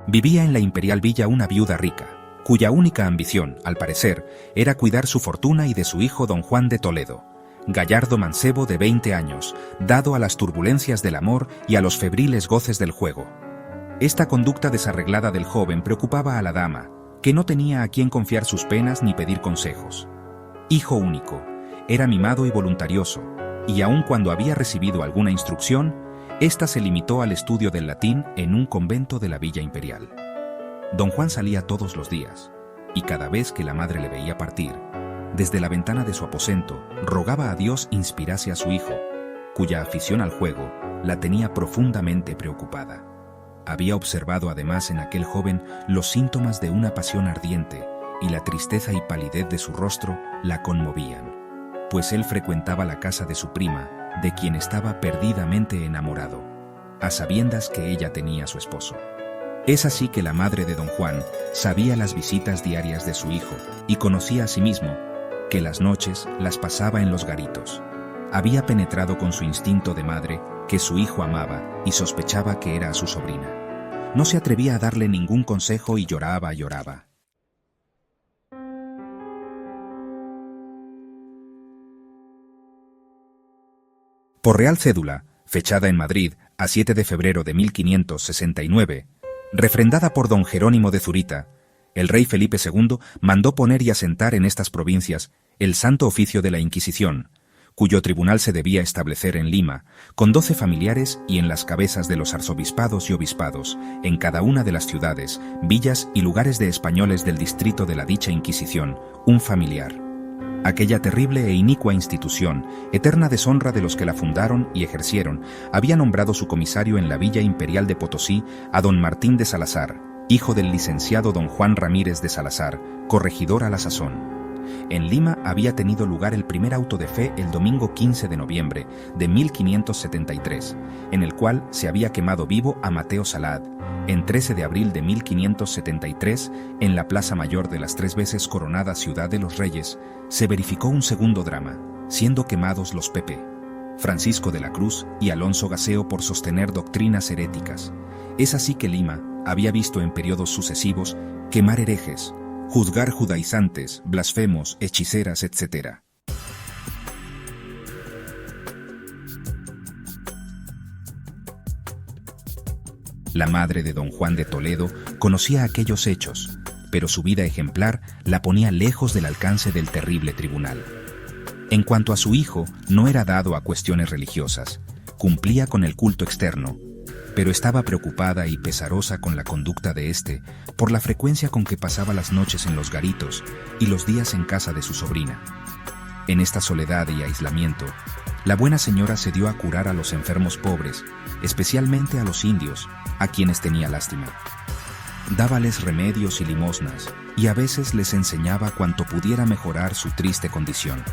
Vivía en la imperial villa una viuda rica, cuya única ambición, al parecer, era cuidar su fortuna y de su hijo don Juan de Toledo, gallardo mancebo de 20 años, dado a las turbulencias del amor y a los febriles goces del juego. Esta conducta desarreglada del joven preocupaba a la dama, que no tenía a quien confiar sus penas ni pedir consejos. Hijo único, era mimado y voluntarioso, y aun cuando había recibido alguna instrucción, ésta se limitó al estudio del latín en un convento de la villa imperial. Don Juan salía todos los días, y cada vez que la madre le veía partir, desde la ventana de su aposento, rogaba a Dios inspirase a su hijo, cuya afición al juego la tenía profundamente preocupada. Había observado además en aquel joven los síntomas de una pasión ardiente, y la tristeza y palidez de su rostro la conmovían, pues él frecuentaba la casa de su prima, de quien estaba perdidamente enamorado, a sabiendas que ella tenía a su esposo. Es así que la madre de don Juan sabía las visitas diarias de su hijo y conocía asimismo que las noches las pasaba en los garitos. Había penetrado con su instinto de madre que su hijo amaba y sospechaba que era a su sobrina. No se atrevía a darle ningún consejo y lloraba. Por real cédula, fechada en Madrid a 7 de febrero de 1569, refrendada por don Jerónimo de Zurita, el rey Felipe II mandó poner y asentar en estas provincias el Santo Oficio de la Inquisición, cuyo tribunal se debía establecer en Lima, con 12 familiares y en las cabezas de los arzobispados y obispados, en cada una de las ciudades, villas y lugares de españoles del distrito de la dicha Inquisición, un familiar. Aquella terrible e inicua institución, eterna deshonra de los que la fundaron y ejercieron, había nombrado su comisario en la villa imperial de Potosí a don Martín de Salazar, hijo del licenciado don Juan Ramírez de Salazar, corregidor a la sazón. En Lima había tenido lugar el primer auto de fe el domingo 15 de noviembre de 1573, en el cual se había quemado vivo a Mateo Salad. En 13 de abril de 1573, en la Plaza Mayor de las 3 veces coronada Ciudad de los Reyes, se verificó un segundo drama, siendo quemados los Pepe, Francisco de la Cruz y Alonso Gaseo por sostener doctrinas heréticas. Es así que Lima había visto en periodos sucesivos quemar herejes, juzgar judaizantes, blasfemos, hechiceras, etc. La madre de don Juan de Toledo conocía aquellos hechos, pero su vida ejemplar la ponía lejos del alcance del terrible tribunal. En cuanto a su hijo, no era dado a cuestiones religiosas, cumplía con el culto externo, pero estaba preocupada y pesarosa con la conducta de éste por la frecuencia con que pasaba las noches en los garitos y los días en casa de su sobrina. En esta soledad y aislamiento, la buena señora se dio a curar a los enfermos pobres, especialmente a los indios, a quienes tenía lástima. Dábales remedios y limosnas, y a veces les enseñaba cuanto pudiera mejorar su triste condición.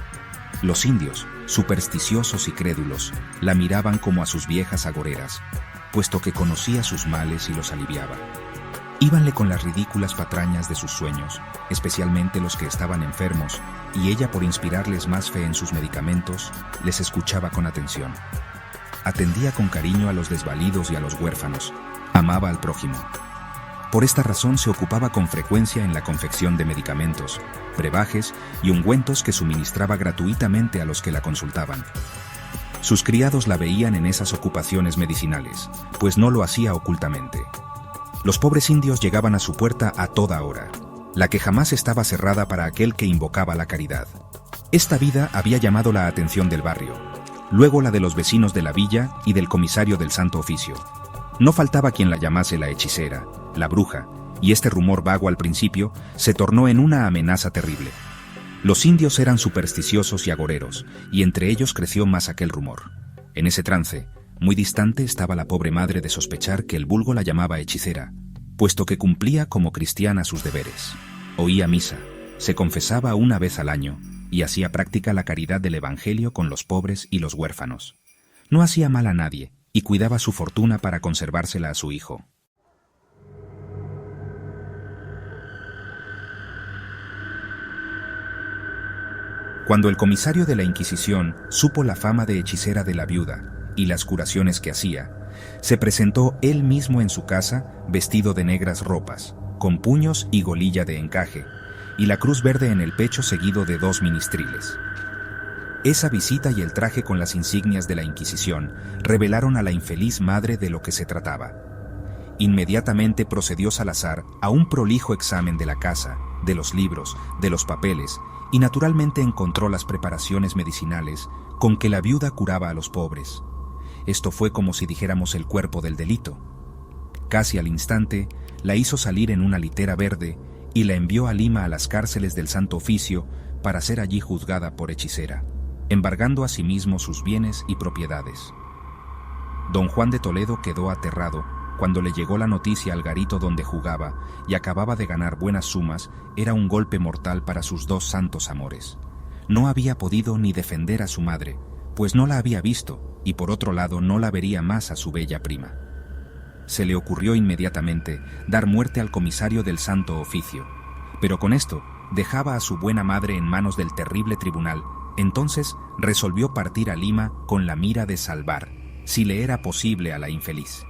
Los indios, supersticiosos y crédulos, la miraban como a sus viejas agoreras, puesto que conocía sus males y los aliviaba. Íbanle con las ridículas patrañas de sus sueños, especialmente los que estaban enfermos, y ella, por inspirarles más fe en sus medicamentos, les escuchaba con atención. Atendía con cariño a los desvalidos y a los huérfanos, amaba al prójimo. Por esta razón se ocupaba con frecuencia en la confección de medicamentos, brebajes y ungüentos que suministraba gratuitamente a los que la consultaban. Sus criados la veían en esas ocupaciones medicinales, pues no lo hacía ocultamente. Los pobres indios llegaban a su puerta a toda hora, la que jamás estaba cerrada para aquel que invocaba la caridad. Esta vida había llamado la atención del barrio, luego la de los vecinos de la villa y del comisario del Santo Oficio. No faltaba quien la llamase la hechicera, la bruja, y este rumor vago al principio se tornó en una amenaza terrible. Los indios eran supersticiosos y agoreros, y entre ellos creció más aquel rumor. En ese trance, muy distante estaba la pobre madre de sospechar que el vulgo la llamaba hechicera, puesto que cumplía como cristiana sus deberes. Oía misa, se confesaba una vez al año, y hacía práctica la caridad del Evangelio con los pobres y los huérfanos. No hacía mal a nadie, y cuidaba su fortuna para conservársela a su hijo. Cuando el comisario de la Inquisición supo la fama de hechicera de la viuda y las curaciones que hacía, Se presentó él mismo en su casa, vestido de negras ropas, con puños y golilla de encaje, y la cruz verde en el pecho seguido de 2 ministriles. Esa visita y el traje con las insignias de la Inquisición revelaron a la infeliz madre de lo que se trataba. Inmediatamente procedió Salazar a un prolijo examen de la casa, de los libros, de los papeles, y naturalmente encontró las preparaciones medicinales con que la viuda curaba a los pobres. Esto fue como si dijéramos el cuerpo del delito. Casi al instante, la hizo salir en una litera verde y la envió a Lima a las cárceles del Santo Oficio para ser allí juzgada por hechicera, embargando asimismo sus bienes y propiedades. Don Juan de Toledo quedó aterrado cuando le llegó la noticia al garito donde jugaba y acababa de ganar buenas sumas. Era un golpe mortal para sus 2 santos amores. No había podido ni defender a su madre, pues no la había visto, y por otro lado no la vería más a su bella prima. Se le ocurrió inmediatamente dar muerte al comisario del Santo Oficio, pero con esto dejaba a su buena madre en manos del terrible tribunal. Entonces resolvió partir a Lima con la mira de salvar, si le era posible, a la infeliz.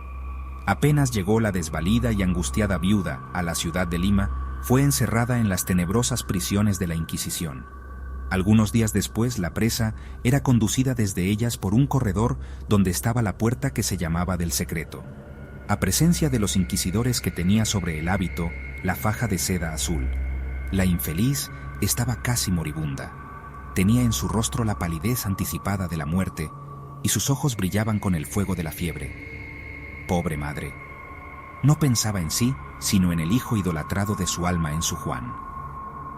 Apenas llegó la desvalida y angustiada viuda a la ciudad de Lima, fue encerrada en las tenebrosas prisiones de la Inquisición. Algunos días después, la presa era conducida desde ellas por un corredor donde estaba la puerta que se llamaba del secreto, a presencia de los inquisidores que tenía sobre el hábito la faja de seda azul. La infeliz estaba casi moribunda. Tenía en su rostro la palidez anticipada de la muerte y sus ojos brillaban con el fuego de la fiebre. Pobre madre. No pensaba en sí, sino en el hijo idolatrado de su alma, en su Juan.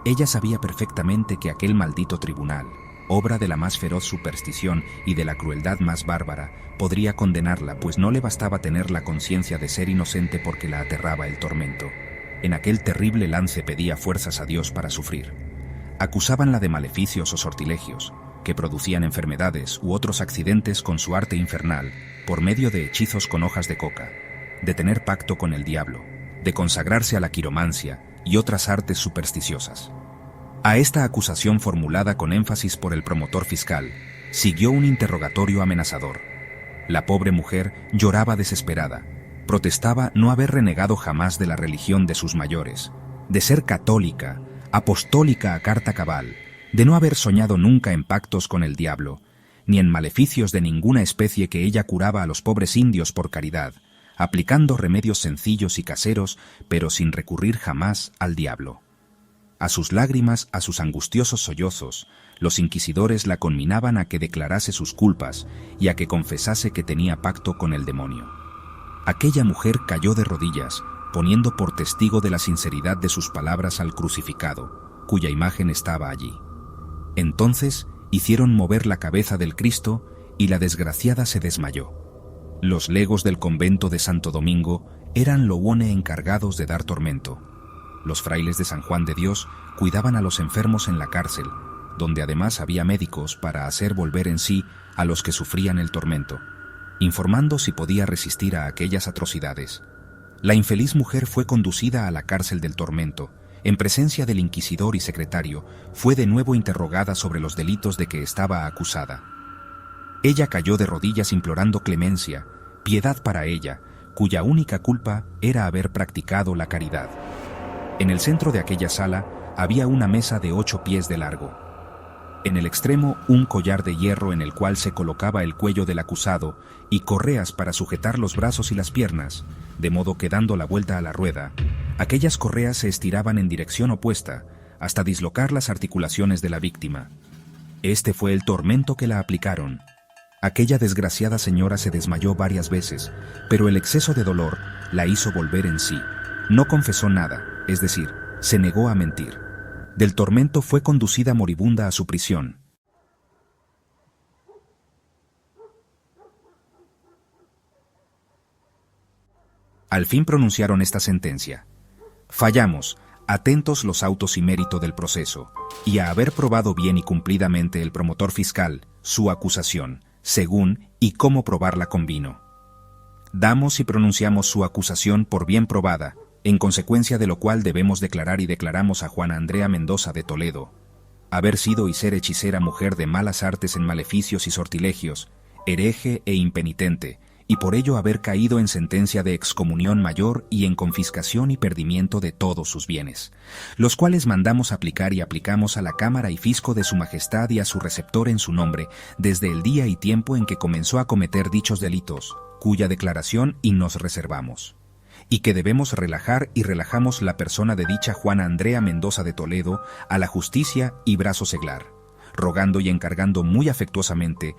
Ella sabía perfectamente que aquel maldito tribunal, obra de la más feroz superstición y de la crueldad más bárbara, podría condenarla, pues no le bastaba tener la conciencia de ser inocente porque la aterraba el tormento. En aquel terrible lance pedía fuerzas a Dios para sufrir. Acusábanla de maleficios o sortilegios, que producían enfermedades u otros accidentes con su arte infernal, por medio de hechizos con hojas de coca, de tener pacto con el diablo, de consagrarse a la quiromancia y otras artes supersticiosas. A esta acusación, formulada con énfasis por el promotor fiscal, siguió un interrogatorio amenazador. La pobre mujer lloraba desesperada, protestaba no haber renegado jamás de la religión de sus mayores, de ser católica, apostólica a carta cabal, de no haber soñado nunca en pactos con el diablo, ni en maleficios de ninguna especie, que ella curaba a los pobres indios por caridad, aplicando remedios sencillos y caseros, pero sin recurrir jamás al diablo. A sus lágrimas, a sus angustiosos sollozos, los inquisidores la conminaban a que declarase sus culpas y a que confesase que tenía pacto con el demonio. Aquella mujer cayó de rodillas, poniendo por testigo de la sinceridad de sus palabras al crucificado, cuya imagen estaba allí. Entonces hicieron mover la cabeza del Cristo y la desgraciada se desmayó. Los legos del convento de Santo Domingo eran loone encargados de dar tormento. Los frailes de San Juan de Dios cuidaban a los enfermos en la cárcel, donde además había médicos para hacer volver en sí a los que sufrían el tormento, informando si podía resistir a aquellas atrocidades. La infeliz mujer fue conducida a la cárcel del tormento. En presencia del inquisidor y secretario, fue de nuevo interrogada sobre los delitos de que estaba acusada. Ella cayó de rodillas implorando clemencia, piedad para ella, cuya única culpa era haber practicado la caridad. En el centro de aquella sala había una mesa de 8 pies de largo. En el extremo, un collar de hierro en el cual se colocaba el cuello del acusado y correas para sujetar los brazos y las piernas, de modo que, dando la vuelta a la rueda, aquellas correas se estiraban en dirección opuesta hasta dislocar las articulaciones de la víctima. Este fue el tormento que la aplicaron. Aquella desgraciada señora se desmayó varias veces, pero el exceso de dolor la hizo volver en sí. No confesó nada, es decir, se negó a mentir. Del tormento fue conducida moribunda a su prisión. Al fin pronunciaron esta sentencia: fallamos, atentos los autos y mérito del proceso, y a haber probado bien y cumplidamente el promotor fiscal su acusación, según y cómo probarla convino. Damos y pronunciamos su acusación por bien probada, en consecuencia de lo cual debemos declarar y declaramos a Juana Andrea Mendoza de Toledo haber sido y ser hechicera, mujer de malas artes en maleficios y sortilegios, hereje e impenitente, y por ello haber caído en sentencia de excomunión mayor y en confiscación y perdimiento de todos sus bienes, los cuales mandamos aplicar y aplicamos a la Cámara y Fisco de su Majestad y a su receptor en su nombre, desde el día y tiempo en que comenzó a cometer dichos delitos, cuya declaración y nos reservamos, y que debemos relajar y relajamos la persona de dicha Juana Andrea Mendoza de Toledo a la justicia y brazo seglar, rogando y encargando muy afectuosamente